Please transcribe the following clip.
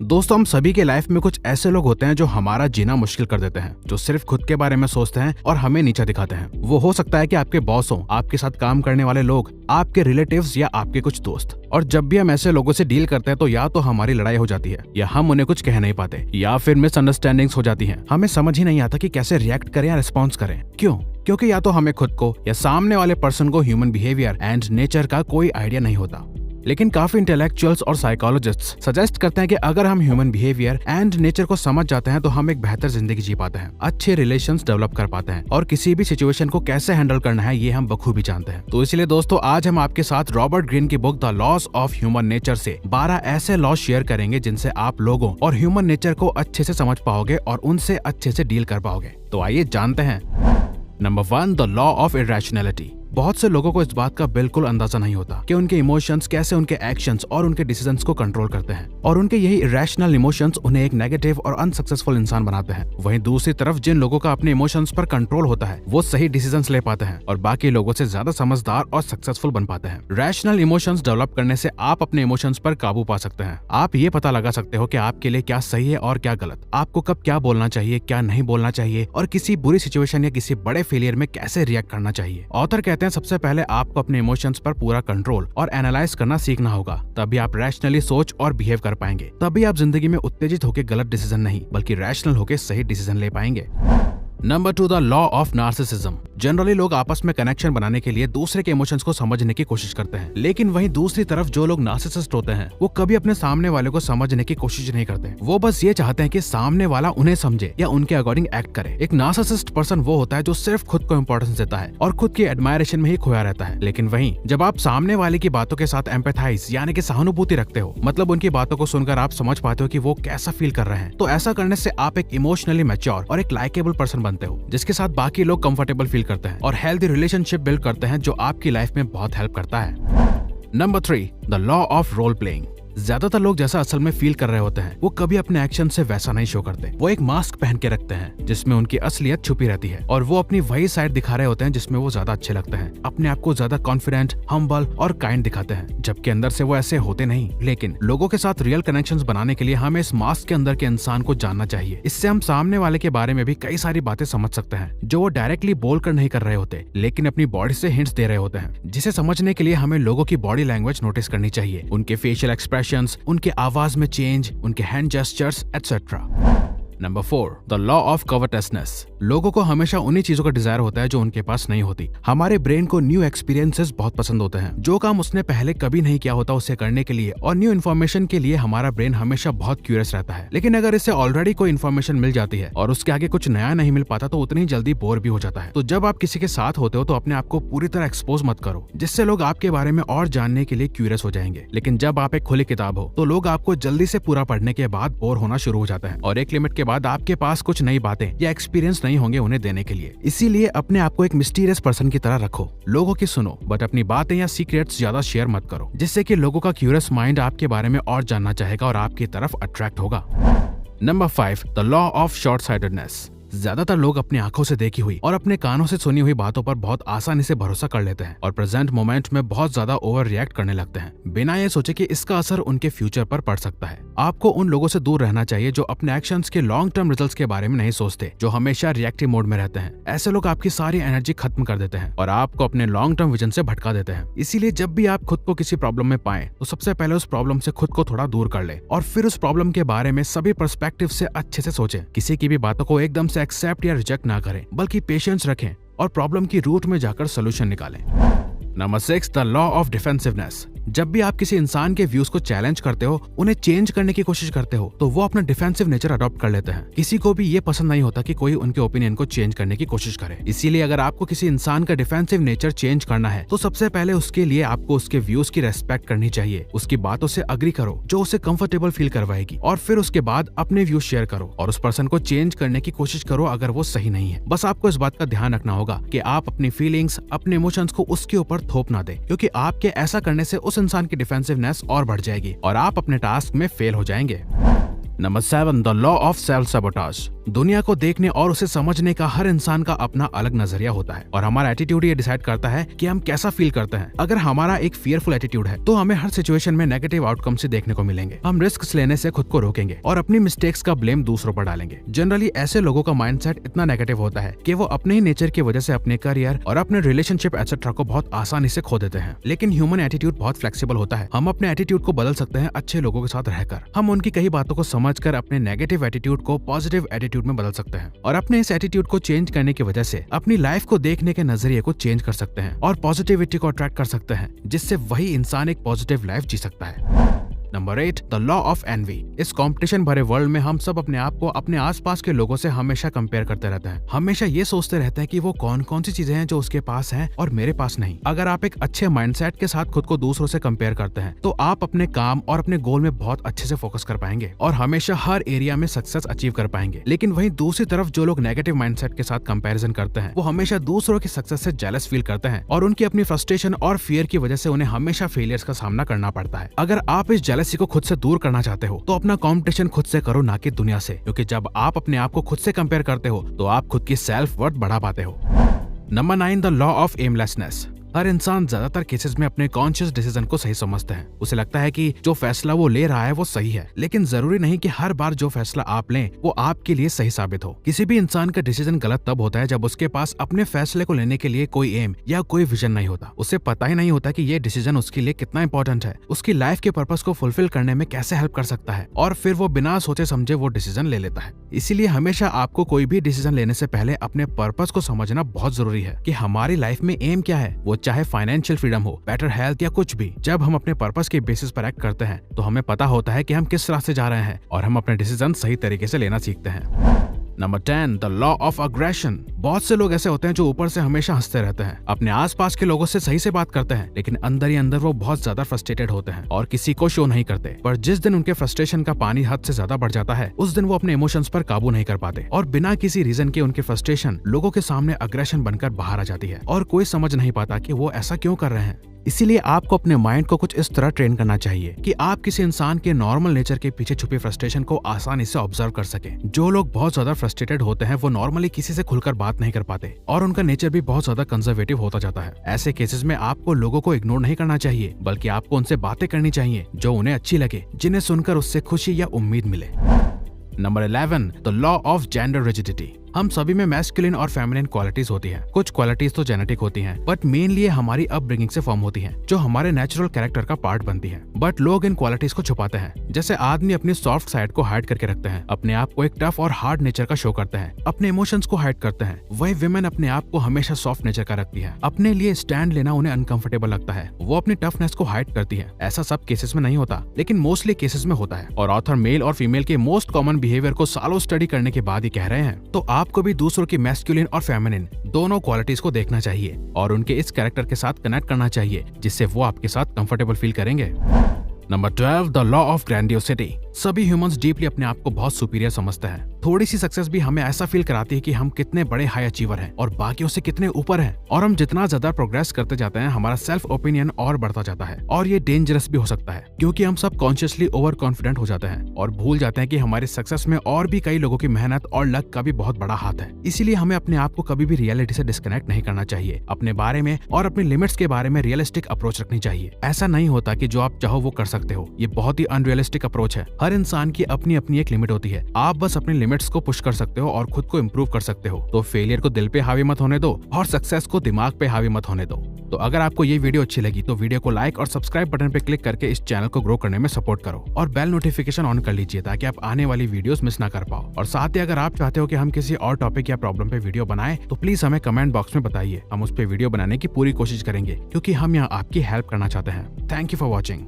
दोस्तों, हम सभी के लाइफ में कुछ ऐसे लोग होते हैं जो हमारा जीना मुश्किल कर देते हैं, जो सिर्फ खुद के बारे में सोचते हैं और हमें नीचा दिखाते हैं। वो हो सकता है कि आपके बॉस हो, आपके साथ काम करने वाले लोग, आपके रिलेटिव्स या आपके कुछ दोस्त। और जब भी हम ऐसे लोगों से डील करते हैं तो या तो हमारी लड़ाई हो जाती है या हम उन्हें कुछ कह नहीं पाते या फिर मिसअंडरस्टैंडिंग्स हो जाती हैं। हमें समझ ही नहीं आता कि कैसे रिएक्ट करें या रिस्पॉन्स करें। क्यों? क्योंकि या तो हमें खुद को या सामने वाले पर्सन को ह्यूमन बिहेवियर एंड नेचर का कोई आइडिया नहीं होता। लेकिन काफी इंटेलेक्चुअल्स और साइकोलॉजिस्ट्स सजेस्ट करते हैं कि अगर हम ह्यूमन बिहेवियर एंड नेचर को समझ जाते हैं तो हम एक बेहतर जिंदगी जी पाते हैं, अच्छे रिलेशंस डेवलप कर पाते हैं और किसी भी सिचुएशन को कैसे हैंडल करना है ये हम बखूबी जानते हैं। तो इसलिए दोस्तों, आज हम आपके साथ रॉबर्ट ग्रीन की book the laws of human nature से 12 ऐसे लॉज शेयर करेंगे जिनसे आप लोगों और ह्यूमन नेचर को अच्छे से समझ पाओगे और उनसे अच्छे से डील कर पाओगे। तो आइए जानते हैं। Number 1, the law of irrationality. बहुत से लोगों को इस बात का बिल्कुल अंदाजा नहीं होता कि उनके इमोशंस कैसे उनके एक्शंस और उनके डिसीजंस को कंट्रोल करते हैं और उनके यही इरैशनल इमोशंस उन्हें एक नेगेटिव और अनसक्सेसफुल इंसान बनाते हैं। वहीं दूसरी तरफ जिन लोगों का अपने इमोशंस पर कंट्रोल होता है वो सही डिसीजंस ले पाते हैं और बाकी लोगों से ज्यादा समझदार और सक्सेसफुल बन पाते हैं। रैशनल इमोशंस डेवलप करने से आप अपने इमोशंस पर काबू पा सकते हैं। आप ये पता लगा सकते हो कि आपके लिए क्या सही है और क्या गलत, आपको कब क्या बोलना चाहिए, क्या नहीं बोलना चाहिए और किसी बुरी सिचुएशन या किसी बड़े फेलियर में कैसे रिएक्ट करना चाहिए। ऑथर कहते हैं सबसे पहले आपको अपने इमोशंस पर पूरा कंट्रोल और एनालाइज करना सीखना होगा, तभी आप रैशनली सोच और बिहेव कर पाएंगे। तभी आप जिंदगी में उत्तेजित होकर गलत डिसीजन नहीं बल्कि रैशनल होकर सही डिसीजन ले पाएंगे। Number 2, the law of narcissism. Generally लोग आपस में कनेक्शन बनाने के लिए दूसरे के इमोशंस को समझने की कोशिश करते हैं, लेकिन वहीं दूसरी तरफ जो लोग नार्सिसिस्ट होते हैं वो कभी अपने सामने वाले को समझने की कोशिश नहीं करते। वो बस ये चाहते हैं कि सामने वाला उन्हें समझे या उनके अकॉर्डिंग एक्ट करे। एक नार्सिसिस्ट पर्सन वो होता है जो सिर्फ खुद को इंपॉर्टेंस देता है और खुद की एडमायरेशन में ही खोया रहता है। लेकिन वहीं जब आप सामने वाले की बातों के साथ एम्पैथाइज यानी कि सहानुभूति रखते हो, मतलब उनकी बातों को सुनकर आप समझ पाते हो कि वो कैसा फील कर रहे हैं, तो ऐसा करने से आप एक इमोशनली मैच्योर और एक लाइकेबल पर्सन बनते हो जिसके साथ बाकी लोग कंफर्टेबल फील करते हैं और हेल्दी रिलेशनशिप बिल्ड करते हैं जो आपकी लाइफ में बहुत हेल्प करता है। Number 3, the law of role playing. ज्यादातर लोग जैसा असल में फील कर रहे होते हैं वो कभी अपने एक्शन से वैसा नहीं शो करते। वो एक मास्क पहन के रखते हैं जिसमें उनकी असलियत छुपी रहती है और वो अपनी वही साइड दिखा रहे होते हैं जिसमें वो ज्यादा अच्छे लगते हैं। अपने आप को ज्यादा कॉन्फिडेंट, हम्बल और काइंड दिखाते हैं, जबकि अंदर से वो ऐसे होते नहीं। लेकिन लोगों के साथ रियल कनेक्शंस बनाने के लिए हमें इस मास्क के अंदर के इंसान को जानना चाहिए। इससे हम सामने वाले के बारे में भी कई सारी बातें समझ सकते हैं जो वो डायरेक्टली बोलकर नहीं कर रहे होते, लेकिन अपनी बॉडी से हिंट्स दे रहे होते हैं। जिसे समझने के लिए हमें लोगों की बॉडी लैंग्वेज नोटिस करनी चाहिए, उनके फेशियल एक्सप्रेशंस, उनके आवाज में चेंज, उनके hand gestures etcetera. Number 4, the law of covertness. लोगों को हमेशा उन्हीं चीजों का डिजायर होता है जो उनके पास नहीं होती। हमारे ब्रेन को न्यू एक्सपीरियंसेस बहुत पसंद होते हैं। जो काम उसने पहले कभी नहीं किया होता उसे करने के लिए और न्यू इन्फॉर्मेशन के लिए हमारा ब्रेन हमेशा बहुत क्यूरियस रहता है। लेकिन अगर इसे ऑलरेडी कोई इन्फॉर्मेशन मिल जाती है और उसके आगे कुछ नया नहीं मिल पाता तो उतनी जल्दी बोर भी हो जाता है। तो जब आप किसी के साथ होते हो तो अपने आप को पूरी तरह एक्सपोज मत करो, जिससे लोग आपके बारे में और जानने के लिए क्यूरियस हो जाएंगे। लेकिन जब आप एक खुली किताब हो तो लोग आपको जल्दी से पूरा पढ़ने के बाद बोर होना शुरू हो जाता है और एक लिमिट के बाद आपके पास कुछ नई बातें या एक्सपीरियंस नहीं होंगे उन्हें देने के लिए। इसीलिए अपने आप को एक मिस्टीरियस पर्सन की तरह रखो। लोगों की सुनो बट अपनी बातें या सीक्रेट्स ज्यादा शेयर मत करो, जिससे कि लोगों का क्यूरियस माइंड आपके बारे में और जानना चाहेगा और आपकी तरफ अट्रैक्ट होगा। Number 5, the law of short sightedness. ज्यादातर लोग अपनी आंखों से देखी हुई और अपने कानों से सुनी हुई बातों पर बहुत आसानी से भरोसा कर लेते हैं और प्रेजेंट मोमेंट में बहुत ज्यादा ओवर रिएक्ट करने लगते हैं बिना ये सोचे कि इसका असर उनके फ्यूचर पर पड़ सकता है। आपको उन लोगों से दूर रहना चाहिए जो अपने एक्शंस के लॉन्ग टर्म रिजल्ट्स के बारे में नहीं सोचते, जो हमेशा रिएक्टिव मोड में रहते हैं। ऐसे लोग आपकी सारी एनर्जी खत्म कर देते हैं और आपको अपने लॉन्ग टर्म विजन से भटका देते हैं। इसीलिए जब भी आप खुद को किसी प्रॉब्लम में पाएं तो सबसे पहले उस प्रॉब्लम से खुद को थोड़ा दूर कर ले और फिर उस प्रॉब्लम के बारे में सभी पर्सपेक्टिव से अच्छे से सोचें। किसी की भी बातों को एकदम से एक्सेप्ट या रिजेक्ट ना करें बल्कि पेशेंस रखें और प्रॉब्लम की रूट में जाकर सोल्यूशन निकालें। Number 6, the law of defensiveness. जब भी आप किसी इंसान के व्यूज को चैलेंज करते हो, उन्हें चेंज करने की कोशिश करते हो, तो वो अपना डिफेंसिव नेचर अडॉप्ट कर लेते हैं। किसी को भी ये पसंद नहीं होता कि कोई उनके ओपिनियन को चेंज करने की कोशिश करे। इसीलिए अगर आपको किसी इंसान का डिफेंसिव नेचर चेंज करना है तो सबसे पहले उसके लिए आपको उसके व्यूज की रेस्पेक्ट करनी चाहिए। उसकी बातों से अग्री करो जो उसे कंफर्टेबल फील करवाएगी और फिर उसके बाद अपने व्यूज शेयर करो और उस पर्सन को चेंज करने की कोशिश करो अगर वो सही नहीं है। बस आपको इस बात का ध्यान रखना होगा कि आप अपनी फीलिंग्स, अपने इमोशंस को उसके ऊपर थोप ना दे, क्योंकि आपके ऐसा करने से उस इंसान की डिफेंसिवनेस और बढ़ जाएगी और आप अपने टास्क में फेल हो जाएंगे। Number 7, the law of self sabotage. दुनिया को देखने और उसे समझने का हर इंसान का अपना अलग नजरिया होता है और हमारा एटीट्यूड ये डिसाइड करता है कि हम कैसा फील करते हैं। अगर हमारा एक फियरफुल एटीट्यूड है तो हमें हर सिचुएशन में नेगेटिव आउटकम्स देखने को मिलेंगे। हम रिस्क लेने से खुद को रोकेंगे और अपनी मिस्टेक्स का ब्लेम दूसरों पर डालेंगे। जनरली ऐसे लोगों का माइंडसेट इतना नेगेटिव होता है कि वो अपने ही नेचर की वजह से अपने करियर और अपने रिलेशनशिप एक्सेट्रा को बहुत आसानी से खो देते हैं। लेकिन ह्यूमन एटीट्यूड बहुत फ्लेक्सिबल होता है। हम अपने एटीट्यूड को बदल सकते हैं अच्छे लोगों के साथ रहकर। हम उनकी कई बातों को समझकर अपने नेगेटिव एटीट्यूड को पॉजिटिव एटीट्यूड में बदल सकते हैं और अपने इस एटीट्यूड को चेंज करने की वजह से अपनी लाइफ को देखने के नजरिए को चेंज कर सकते हैं और पॉजिटिविटी को अट्रैक्ट कर सकते हैं, जिससे वही इंसान एक पॉजिटिव लाइफ जी सकता है। Number 8, the law of envy. इस कंपटीशन भरे वर्ल्ड में हम सब अपने आप को अपने आसपास के लोगों से हमेशा कंपेयर करते रहते हैं। हमेशा ये सोचते रहते हैं कि वो कौन कौन सी चीजें हैं जो उसके पास हैं और मेरे पास नहीं। अगर आप एक अच्छे माइंडसेट के साथ खुद को दूसरों से कंपेयर करते हैं तो आप अपने काम और अपने गोल में बहुत अच्छे से फोकस कर पाएंगे और हमेशा हर एरिया में सक्सेस अचीव कर पाएंगे। लेकिन वहीं दूसरी तरफ जो लोग नेगेटिव माइंडसेट के साथ कंपैरिजन करते हैं वो हमेशा दूसरों की सक्सेस से जेलस फील करते हैं और उनकी अपनी फ्रस्ट्रेशन और फियर की वजह से उन्हें हमेशा फेलियर्स का सामना करना पड़ता है। अगर आप इस जेलसी को खुद से दूर करना चाहते हो तो अपना कंपटीशन खुद से करो, ना कि दुनिया से, क्योंकि जब आप अपने आप को खुद से कंपेयर करते हो तो आप खुद की सेल्फ वर्थ बढ़ा पाते हो। Number 9, the law of aimlessness. हर इंसान ज्यादातर केसेस में अपने कॉन्शियस डिसीजन को सही समझते हैं। उसे लगता है कि जो फैसला वो ले रहा है वो सही है, लेकिन जरूरी नहीं कि हर बार जो फैसला आप लें वो आपके लिए सही साबित हो। किसी भी इंसान का डिसीजन गलत तब होता है जब उसके पास अपने फैसले को लेने के लिए कोई एम या कोई विजन नहीं होता। उसे पता ही नहीं होता कि ये डिसीजन उसके लिए कितना इंपॉर्टेंट है, उसकी लाइफ के पर्पस को फुलफिल करने में कैसे हेल्प कर सकता है, और फिर वो बिना सोचे समझे वो डिसीजन ले लेता है। इसीलिए हमेशा आपको कोई भी डिसीजन लेने से पहले अपने पर्पस को समझना बहुत जरूरी है कि हमारी लाइफ में एम क्या है, वो चाहे फाइनेंशियल फ्रीडम हो, बेटर हेल्थ या कुछ भी। जब हम अपने पर्पस के बेसिस पर एक्ट करते हैं तो हमें पता होता है कि हम किस रास्ते जा रहे हैं और हम अपने डिसीजन सही तरीके से लेना सीखते हैं। Number 10, the law of aggression. बहुत से लोग ऐसे होते हैं जो ऊपर से हमेशा हंसते रहते हैं, अपने आसपास के लोगों से सही से बात करते हैं, लेकिन अंदर ही अंदर वो बहुत ज्यादा फ्रस्ट्रेटेड होते हैं और किसी को शो नहीं करते। पर जिस दिन उनके फ्रस्ट्रेशन का पानी हद से ज्यादा बढ़ जाता है उस दिन वो अपने इमोशंस पर काबू नहीं कर पाते और बिना किसी रीजन के उनके फ्रस्ट्रेशन लोगों के सामने अग्रेशन बनकर बाहर आ जाती है और कोई समझ नहीं पाता कि वो ऐसा क्यों कर रहे हैं। इसीलिए आपको अपने माइंड को कुछ इस तरह ट्रेन करना चाहिए कि आप किसी इंसान के नॉर्मल नेचर के पीछे छुपी फ्रस्ट्रेशन को आसानी से ऑब्जर्व कर सकें। जो लोग बहुत ज्यादा फ्रस्ट्रेटेड होते हैं वो नॉर्मली किसी से खुलकर बात नहीं कर पाते और उनका नेचर भी बहुत ज्यादा कंजर्वेटिव होता जाता है। ऐसे केसेस में आपको लोगों को इग्नोर नहीं करना चाहिए, बल्कि आपको उनसे बातें करनी चाहिए जो उन्हें अच्छी लगे, जिन्हें सुनकर उससे खुशी या उम्मीद मिले। Number 11, the law of gender rigidity. हम सभी में मैस्कुलिन और फेमिनिन क्वालिटीज होती हैं। कुछ क्वालिटीज तो जेनेटिक होती हैं, बट मेनली हमारी अपब्रिंगिंग से फॉर्म होती हैं, जो हमारे नेचुरल कैरेक्टर का पार्ट बनती हैं। बट लोग इन क्वालिटीज को छुपाते हैं। जैसे आदमी अपनी सॉफ्ट साइड को हाइड करके रखते हैं, अपने आप को एक टफ और हार्ड नेचर का शो करते हैं, अपने इमोशंस को हाइड करते हैं। वही विमेन अपने आप को हमेशा सॉफ्ट नेचर का रखती है। अपने लिए स्टैंड लेना उन्हें अनकंफर्टेबल लगता है, वो अपनी टफनेस को हाइड करती है। ऐसा सब केसेस में नहीं होता, लेकिन मोस्टली केसेस में होता है। और ऑथर मेल और फीमेल के मोस्ट कॉमन बिहेवियर को सालों स्टडी करने के बाद ही कह रहे हैं। तो आपको भी दूसरों की मैस्कुलिन और फेमिनिन दोनों क्वालिटीज को देखना चाहिए और उनके इस कैरेक्टर के साथ कनेक्ट करना चाहिए, जिससे वो आपके साथ कंफर्टेबल फील करेंगे। Number 12, the law of grandiosity. सभी ह्यूमंस डीपली अपने आप को बहुत सुपीरियर समझते हैं। थोड़ी सी सक्सेस भी हमें ऐसा फील कराती है कि हम कितने बड़े हाई अचीवर हैं और बाकियों से कितने ऊपर हैं। और हम जितना ज्यादा प्रोग्रेस करते जाते हैं हमारा सेल्फ ओपिनियन और बढ़ता जाता है और ये डेंजरस भी हो सकता है, क्योंकि हम सब कॉन्शियसली ओवर कॉन्फिडेंट हो जाते हैं और भूल जाते हैं कि हमारी सक्सेस में और भी कई लोगों की मेहनत और लक का भी बहुत बड़ा हाथ है। इसीलिए हमें अपने आप को कभी भी रियलिटी से डिस्कनेक्ट नहीं करना चाहिए। अपने बारे में और अपनी लिमिट्स के बारे में रियलिस्टिक अप्रोच रखनी चाहिए। ऐसा नहीं होता कि जो आप चाहो वो कर सकते हो। ये बहुत ही अनरियलिस्टिक अप्रोच है। हर इंसान की अपनी अपनी एक लिमिट होती है। आप बस अपनी लिमिट्स को पुश कर सकते हो और खुद को इम्प्रूव कर सकते हो। तो फेलियर को दिल पे हावी मत होने दो और सक्सेस को दिमाग पे हावी मत होने दो। तो अगर आपको ये वीडियो अच्छी लगी तो वीडियो को लाइक और सब्सक्राइब बटन पे क्लिक करके इस चैनल को ग्रो करने में सपोर्ट करो और बेल नोटिफिकेशन ऑन कर लीजिए ताकि आप आने वाली वीडियोस मिस ना कर पाओ। और साथ ही अगर आप चाहते हो कि हम किसी और टॉपिक या प्रॉब्लम पे वीडियो बनाएं तो प्लीज हमें कमेंट बॉक्स में बताइए। हम उस पे वीडियो बनाने की पूरी कोशिश करेंगे, क्योंकि हम यहाँ आपकी हेल्प करना चाहते हैं। Thank you for watching.